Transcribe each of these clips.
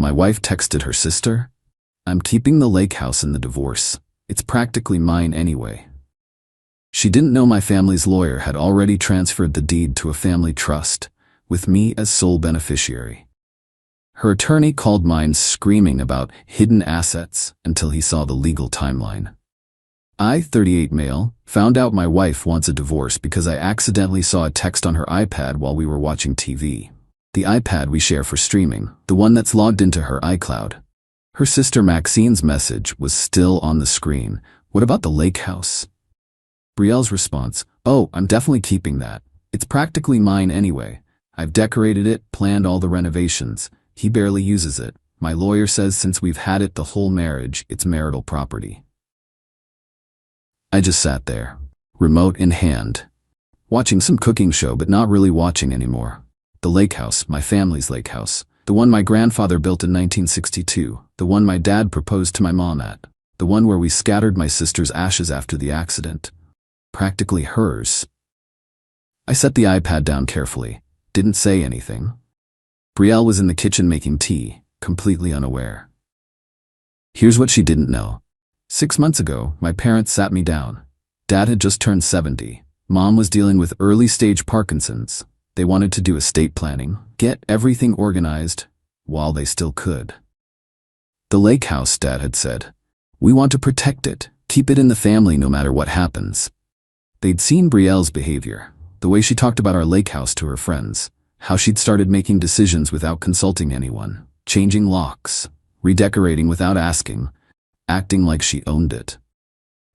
My wife texted her sister, "I'm keeping the lake house in the divorce. It's practically mine anyway." She didn't know my family's lawyer had already transferred the deed to a family trust, with me as sole beneficiary. Her attorney called mine screaming about hidden assets until he saw the legal timeline. I, 38 male, found out my wife wants a divorce because I accidentally saw a text on her iPad while we were watching TV. The iPad we share for streaming, the one that's logged into her iCloud. Her sister Maxine's message was still on the screen. "What about the lake house?" Brielle's response, "Oh, I'm definitely keeping that. It's practically mine anyway. I've decorated it, planned all the renovations. He barely uses it. My lawyer says since we've had it the whole marriage, it's marital property." I just sat there, remote in hand, watching some cooking show but not really watching anymore. The lake house, my family's lake house, the one my grandfather built in 1962, the one my dad proposed to my mom at, the one where we scattered my sister's ashes after the accident. Practically hers. I set the iPad down carefully, didn't say anything. Brielle was in the kitchen making tea, completely unaware. Here's what she didn't know. 6 months ago, my parents sat me down. Dad had just turned 70. Mom was dealing with early-stage Parkinson's. They wanted to do estate planning, get everything organized, while they still could. "The lake house," Dad had said. "We want to protect it, keep it in the family no matter what happens." They'd seen Brielle's behavior, the way she talked about our lake house to her friends, how she'd started making decisions without consulting anyone, changing locks, redecorating without asking, acting like she owned it.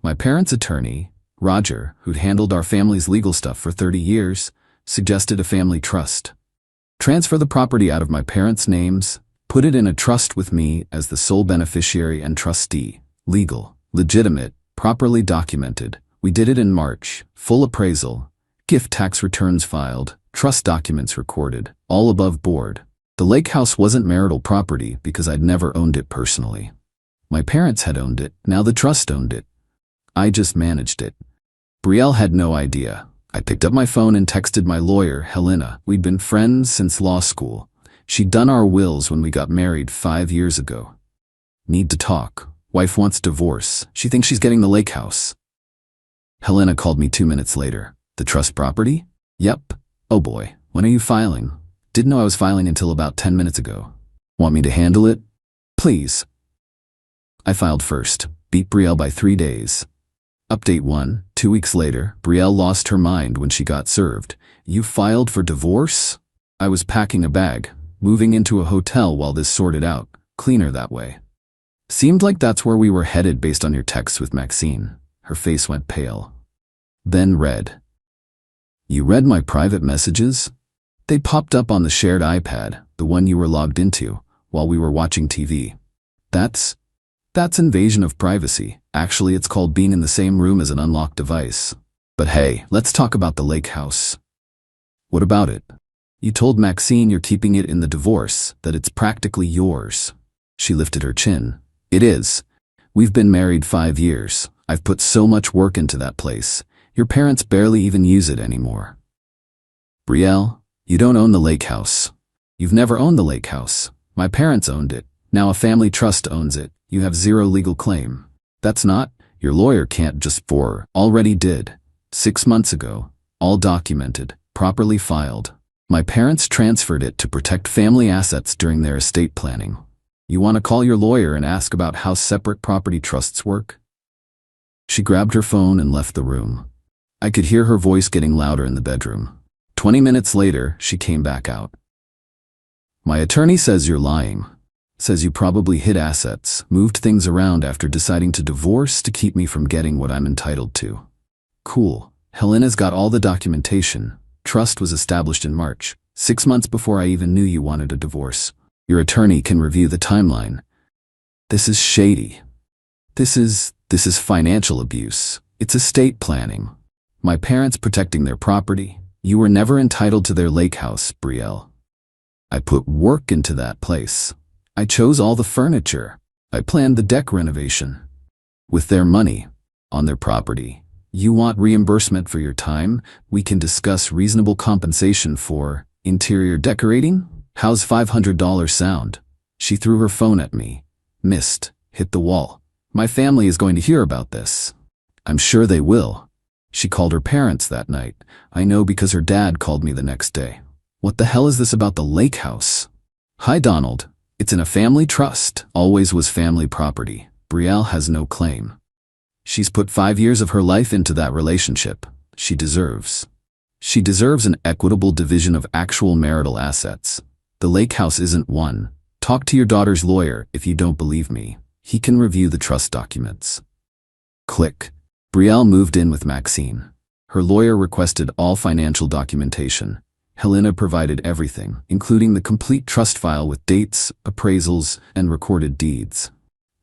My parents' attorney, Roger, who'd handled our family's legal stuff for 30 years, suggested a family trust. Transfer the property out of my parents' names, put it in a trust with me as the sole beneficiary and trustee. Legal, legitimate, properly documented. We did it in March, full appraisal, gift tax returns filed, trust documents recorded, all above board. The lake house wasn't marital property because I'd never owned it personally. My parents had owned it, now the trust owned it. I just managed it. Brielle had no idea. I picked up my phone and texted my lawyer, Helena. We'd been friends since law school. She'd done our wills when we got married 5 years ago. "Need to talk. Wife wants divorce. She thinks she's getting the lake house." Helena called me 2 minutes later. "The trust property?" "Yep." "Oh boy, when are you filing?" "Didn't know I was filing until about 10 minutes ago." "Want me to handle it?" "Please." I filed first, beat Brielle by 3 days. Update 1, 2 weeks later, Brielle lost her mind when she got served. "You filed for divorce?" I was packing a bag, moving into a hotel while this sorted out, cleaner that way. "Seemed like that's where we were headed based on your texts with Maxine." Her face went pale. Then red. "You read my private messages?" They popped up on the shared iPad, the one you were logged into, while we were watching TV. That's invasion of privacy. Actually, it's called being in the same room as an unlocked device. But hey, let's talk about the lake house. "What about it?" "You told Maxine you're keeping it in the divorce, that it's practically yours." She lifted her chin. "It is. We've been married 5 years. I've put so much work into that place. Your parents barely even use it anymore." "Brielle, you don't own the lake house. You've never owned the lake house. My parents owned it. Now a family trust owns it. You have zero legal claim. That's not, your lawyer can't just already did. 6 months ago, all documented, properly filed. My parents transferred it to protect family assets during their estate planning. You want to call your lawyer and ask about how separate property trusts work?" She grabbed her phone and left the room. I could hear her voice getting louder in the bedroom. 20 minutes later, she came back out. "My attorney says you're lying. Says you probably hid assets, moved things around after deciding to divorce to keep me from getting what I'm entitled to." "Cool. Helena's got all the documentation. Trust was established in March, 6 months before I even knew you wanted a divorce. Your attorney can review the timeline." "This is shady. This is financial abuse. It's estate planning. My parents protecting their property. You were never entitled to their lake house, Brielle. I put work into that place. I chose all the furniture. I planned the deck renovation. With their money, on their property. You want reimbursement for your time? We can discuss reasonable compensation for interior decorating? How's $500 sound?" She threw her phone at me. Missed. Hit the wall. My family is going to hear about this. I'm sure they will. She called her parents that night. I know because her dad called me the next day. What the hell is this about the lake house? Hi, Donald. It's in a family trust. Always was family property. Brielle has no claim. She's put 5 years of her life into that relationship. She deserves an equitable division of actual marital assets. The lake house isn't one. Talk to your daughter's lawyer if you don't believe me. He can review the trust documents. Click. Brielle moved in with Maxine. Her lawyer requested all financial documentation. Helena provided everything, including the complete trust file with dates, appraisals, and recorded deeds.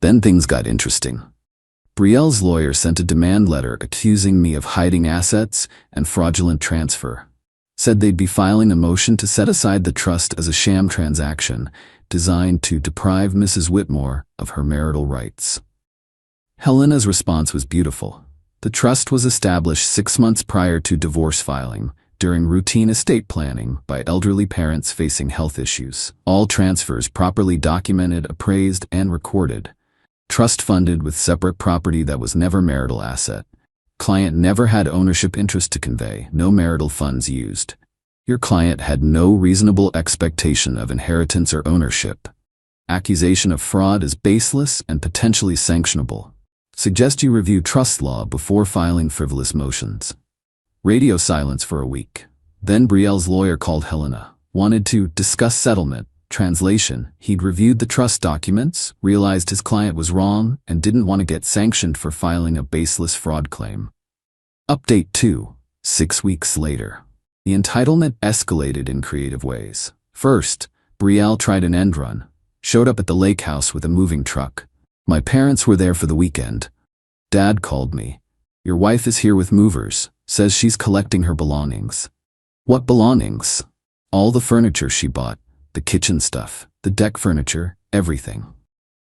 Then things got interesting. Brielle's lawyer sent a demand letter accusing me of hiding assets and fraudulent transfer. Said they'd be filing a motion to set aside the trust as a sham transaction designed to deprive Mrs. Whitmore of her marital rights. Helena's response was beautiful. The trust was established 6 months prior to divorce filing, during routine estate planning by elderly parents facing health issues. All transfers properly documented, appraised, and recorded. Trust funded with separate property that was never marital asset. Client never had ownership interest to convey, no marital funds used. Your client had no reasonable expectation of inheritance or ownership. Accusation of fraud is baseless and potentially sanctionable. Suggest you review trust law before filing frivolous motions. Radio silence for a week. Then Brielle's lawyer called Helena. Wanted to discuss settlement. Translation: he'd reviewed the trust documents, realized his client was wrong, and didn't want to get sanctioned for filing a baseless fraud claim. Update 2. 6 weeks later. The entitlement escalated in creative ways. First, Brielle tried an end run. Showed up at the lake house with a moving truck. My parents were there for the weekend. Dad called me. Your wife is here with movers. Says she's collecting her belongings. What belongings? All the furniture she bought, the kitchen stuff, the deck furniture, everything.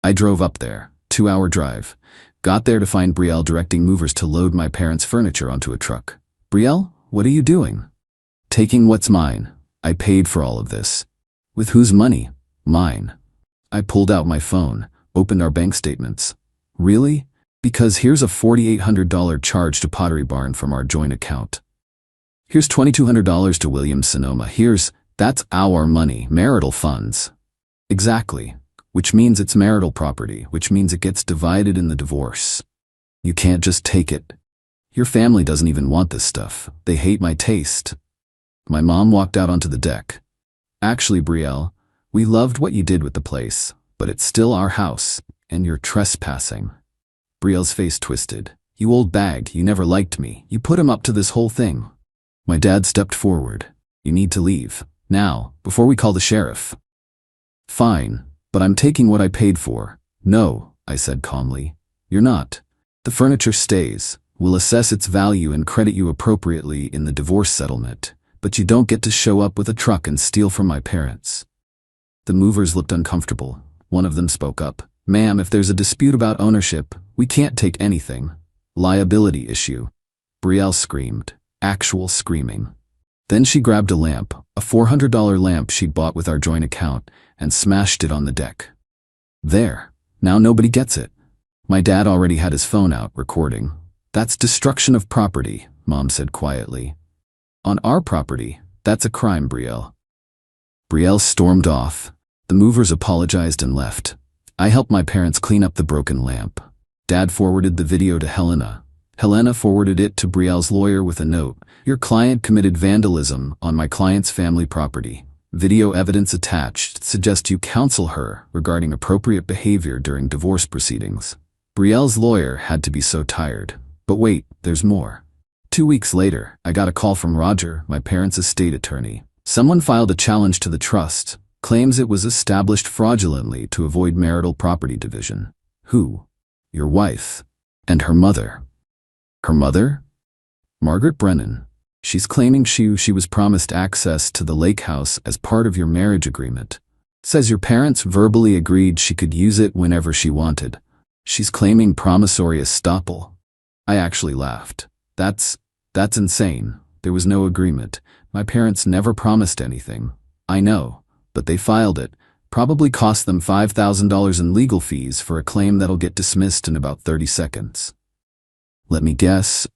I drove up there, 2-hour drive. Got there to find Brielle directing movers to load my parents' furniture onto a truck. Brielle, what are you doing? Taking what's mine. I paid for all of this. With whose money? Mine. I pulled out my phone, opened our bank statements. Really? Because here's a $4,800 charge to Pottery Barn from our joint account. Here's $2,200 to Williams Sonoma. That's our money, marital funds. Exactly. Which means it's marital property, which means it gets divided in the divorce. You can't just take it. Your family doesn't even want this stuff. They hate my taste. My mom walked out onto the deck. Actually, Brielle, we loved what you did with the place, but it's still our house, and you're trespassing. Brielle's face twisted. You old bag, you never liked me. You put him up to this whole thing. My dad stepped forward. You need to leave. Now, before we call the sheriff. Fine, but I'm taking what I paid for. No, I said calmly. You're not. The furniture stays. We'll assess its value and credit you appropriately in the divorce settlement, but you don't get to show up with a truck and steal from my parents. The movers looked uncomfortable. One of them spoke up. Ma'am, if there's a dispute about ownership, we can't take anything. Liability issue. Brielle screamed. Actual screaming. Then she grabbed a lamp, a $400 lamp she'd bought with our joint account, and smashed it on the deck. There. Now nobody gets it. My dad already had his phone out, recording. That's destruction of property, Mom said quietly. On our property, that's a crime, Brielle. Brielle stormed off. The movers apologized and left. I helped my parents clean up the broken lamp. Dad forwarded the video to Helena. Helena forwarded it to Brielle's lawyer with a note. Your client committed vandalism on my client's family property. Video evidence attached. Suggest you counsel her regarding appropriate behavior during divorce proceedings. Brielle's lawyer had to be so tired. But wait, there's more. 2 weeks later, I got a call from Roger, my parents' estate attorney. Someone filed a challenge to the trust. Claims it was established fraudulently to avoid marital property division. Who? Your wife. And her mother. Her mother? Margaret Brennan. She's claiming she was promised access to the lake house as part of your marriage agreement. Says your parents verbally agreed she could use it whenever she wanted. She's claiming promissory estoppel. I actually laughed. That's insane. There was no agreement. My parents never promised anything. I know. But they filed it. Probably cost them $5,000 in legal fees for a claim that'll get dismissed in about 30 seconds. Let me guess.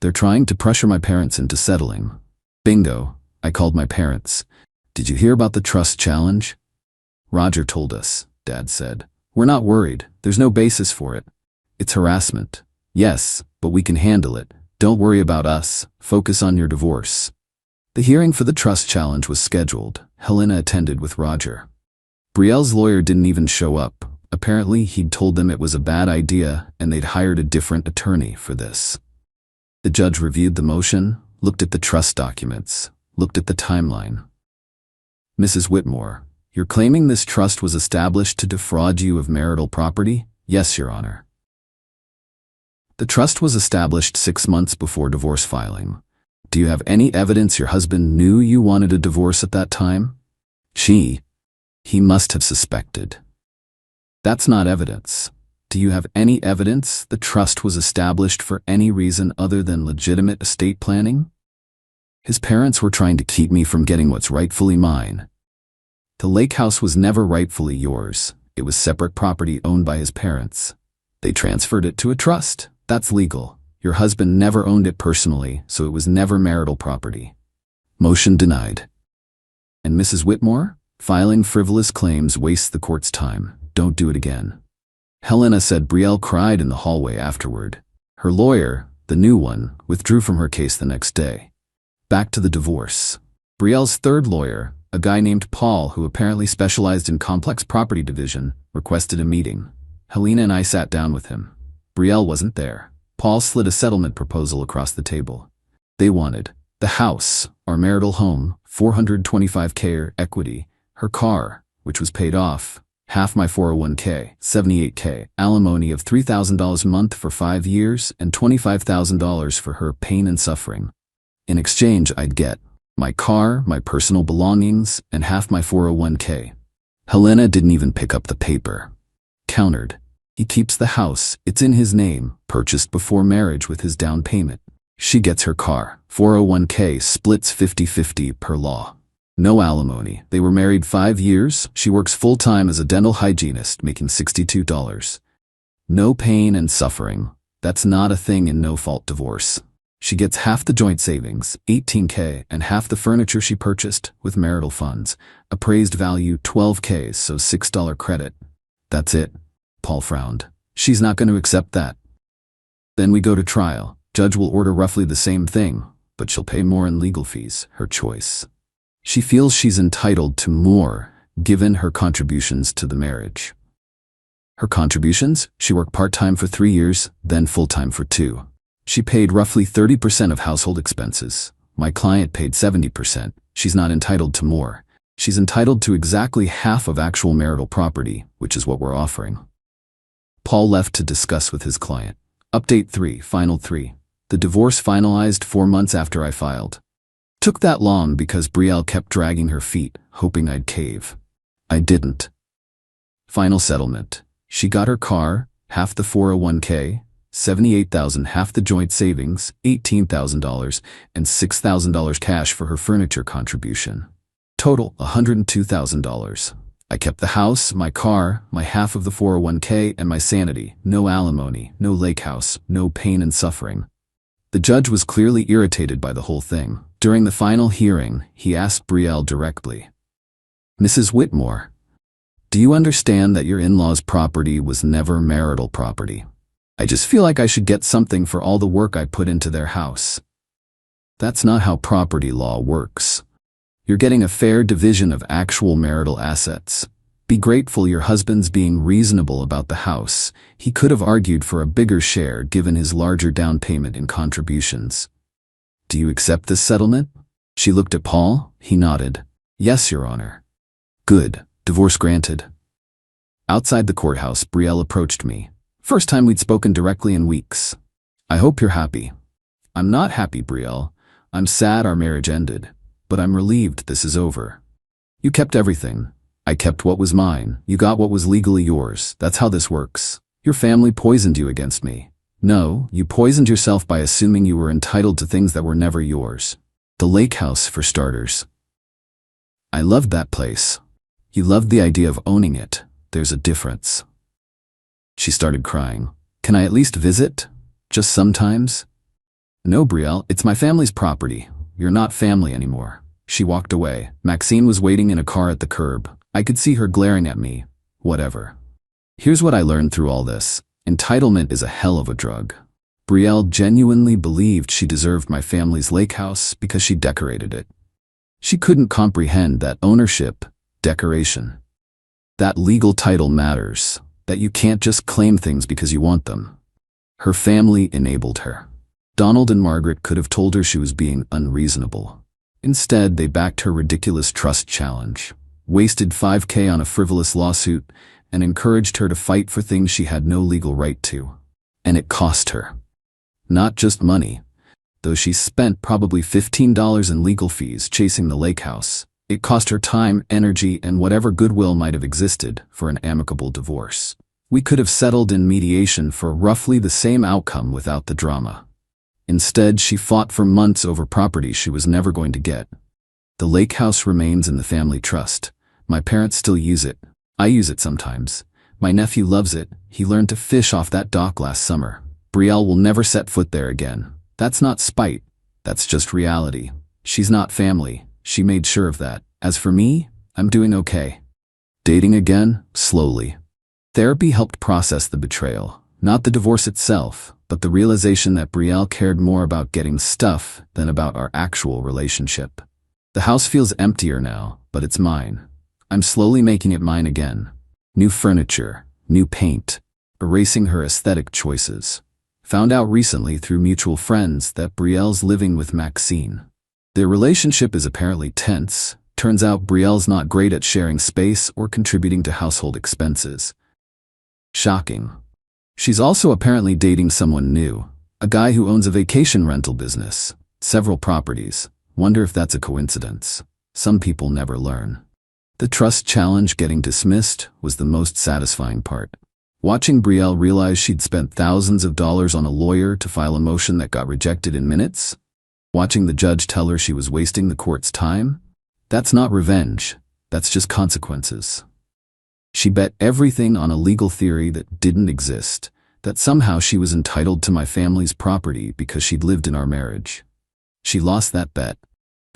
They're trying to pressure my parents into settling. Bingo, I called my parents. Did you hear about the trust challenge? Roger told us, Dad said. We're not worried. There's no basis for it. It's harassment. Yes, but we can handle it. Don't worry about us. Focus on your divorce. The hearing for the trust challenge was scheduled. Helena attended with Roger. Brielle's lawyer didn't even show up. Apparently, he'd told them it was a bad idea and they'd hired a different attorney for this. The judge reviewed the motion, looked at the trust documents, looked at the timeline. Mrs. Whitmore, you're claiming this trust was established to defraud you of marital property? Yes, Your Honor. The trust was established 6 months before divorce filing. Do you have any evidence your husband knew you wanted a divorce at that time? He must have suspected. That's not evidence. Do you have any evidence the trust was established for any reason other than legitimate estate planning? His parents were trying to keep me from getting what's rightfully mine. The lake house was never rightfully yours. It was separate property owned by his parents. They transferred it to a trust. That's legal. Your husband never owned it personally, so it was never marital property. Motion denied. And Mrs. Whitmore? Filing frivolous claims wastes the court's time. Don't do it again. Helena said Brielle cried in the hallway afterward. Her lawyer, the new one, withdrew from her case the next day. Back to the divorce. Brielle's third lawyer, a guy named Paul who apparently specialized in complex property division, requested a meeting. Helena and I sat down with him. Brielle wasn't there. Paul slid a settlement proposal across the table. They wanted the house, our marital home, $425K equity, her car, which was paid off, half my 401K, $78K, alimony of $3,000 a month for 5 years, and $25,000 for her pain and suffering. In exchange, I'd get my car, my personal belongings, and half my 401K. Helena didn't even pick up the paper. Countered. He keeps the house, it's in his name, purchased before marriage with his down payment. She gets her car, 401K splits 50-50 per law. No alimony. They were married 5 years. She works full-time as a dental hygienist, making $62. No pain and suffering. That's not a thing in no-fault divorce. She gets half the joint savings, $18K, and half the furniture she purchased with marital funds. Appraised value $12K, so $6 credit. That's it. Paul frowned. She's not going to accept that. Then we go to trial. Judge will order roughly the same thing, but she'll pay more in legal fees, her choice. She feels she's entitled to more, given her contributions to the marriage. Her contributions? She worked part-time for 3 years, then full-time for 2. She paid roughly 30% of household expenses. My client paid 70%. She's not entitled to more. She's entitled to exactly half of actual marital property, which is what we're offering. Paul left to discuss with his client. Update 3, Final 3. The divorce finalized 4 months after I filed. Took that long because Brielle kept dragging her feet, hoping I'd cave. I didn't. Final settlement. She got her car, half the 401K, $78,000, half the joint savings, $18,000, and $6,000 cash for her furniture contribution. Total, $102,000. I kept the house, my car, my half of the 401K, and my sanity. No alimony, no lake house, no pain and suffering. The judge was clearly irritated by the whole thing. During the final hearing, he asked Brielle directly, Mrs. Whitmore, do you understand that your in-laws' property was never marital property? I just feel like I should get something for all the work I put into their house. That's not how property law works. You're getting a fair division of actual marital assets. Be grateful your husband's being reasonable about the house. He could have argued for a bigger share given his larger down payment in contributions. Do you accept this settlement? She looked at Paul. He nodded. Yes, Your Honor. Good. Divorce granted. Outside the courthouse, Brielle approached me. First time we'd spoken directly in weeks. I hope you're happy. I'm not happy, Brielle. I'm sad our marriage ended, but I'm relieved this is over. You kept everything. I kept what was mine. You got what was legally yours. That's how this works. Your family poisoned you against me. No, you poisoned yourself by assuming you were entitled to things that were never yours. The lake house, for starters. I loved that place. You loved the idea of owning it. There's a difference. She started crying. Can I at least visit? Just sometimes? No, Brielle, it's my family's property. You're not family anymore. She walked away. Maxine was waiting in a car at the curb. I could see her glaring at me. Whatever. Here's what I learned through all this. Entitlement is a hell of a drug. Brielle genuinely believed she deserved my family's lake house because she decorated it. She couldn't comprehend that ownership, decoration, that legal title matters, that you can't just claim things because you want them. Her family enabled her. Donald and Margaret could have told her she was being unreasonable. Instead, they backed her ridiculous trust challenge, wasted $5,000 on a frivolous lawsuit, and encouraged her to fight for things she had no legal right to. And it cost her. Not just money. Though she spent probably $15 in legal fees chasing the lake house, it cost her time, energy, and whatever goodwill might have existed for an amicable divorce. We could have settled in mediation for roughly the same outcome without the drama. Instead, she fought for months over property she was never going to get. The lake house remains in the family trust. My parents still use it. I use it sometimes. My nephew loves it. He learned to fish off that dock last summer. Brielle will never set foot there again. That's not spite. That's just reality. She's not family. She made sure of that. As for me, I'm doing okay. Dating again, slowly. Therapy helped process the betrayal. Not the divorce itself, but the realization that Brielle cared more about getting stuff than about our actual relationship. The house feels emptier now, but it's mine. I'm slowly making it mine again. New furniture, new paint, erasing her aesthetic choices. Found out recently through mutual friends that Brielle's living with Maxine. Their relationship is apparently tense. Turns out Brielle's not great at sharing space or contributing to household expenses. Shocking. She's also apparently dating someone new, a guy who owns a vacation rental business, several properties. Wonder if that's a coincidence. Some people never learn. The trust challenge getting dismissed was the most satisfying part. Watching Brielle realize she'd spent thousands of dollars on a lawyer to file a motion that got rejected in minutes. Watching the judge tell her she was wasting the court's time. That's not revenge. That's just consequences. She bet everything on a legal theory that didn't exist, that somehow she was entitled to my family's property because she'd lived in our marriage. She lost that bet.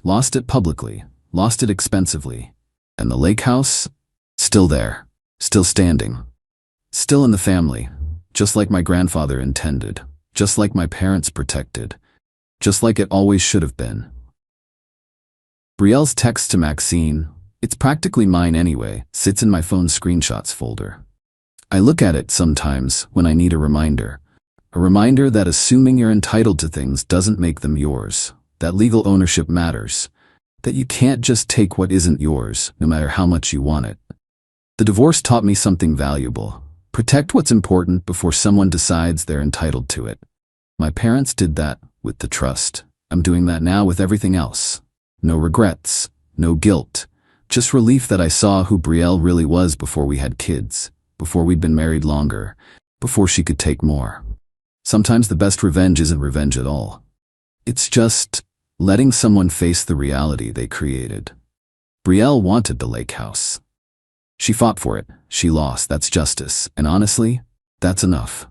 Lost it publicly. Lost it expensively. And the lake house? Still there. Still standing. Still in the family. Just like my grandfather intended. Just like my parents protected. Just like it always should have been. Brielle's text to Maxine, "It's practically mine anyway," sits in my phone's screenshots folder. I look at it sometimes when I need a reminder. A reminder that assuming you're entitled to things doesn't make them yours. That legal ownership matters. That you can't just take what isn't yours, no matter how much you want it. The divorce taught me something valuable. Protect what's important before someone decides they're entitled to it. My parents did that with the trust. I'm doing that now with everything else. No regrets, no guilt, just relief that I saw who Brielle really was before we had kids, before we'd been married longer, before she could take more. Sometimes the best revenge isn't revenge at all. It's just letting someone face the reality they created. Brielle wanted the lake house. She fought for it. She lost. That's justice. And honestly, that's enough.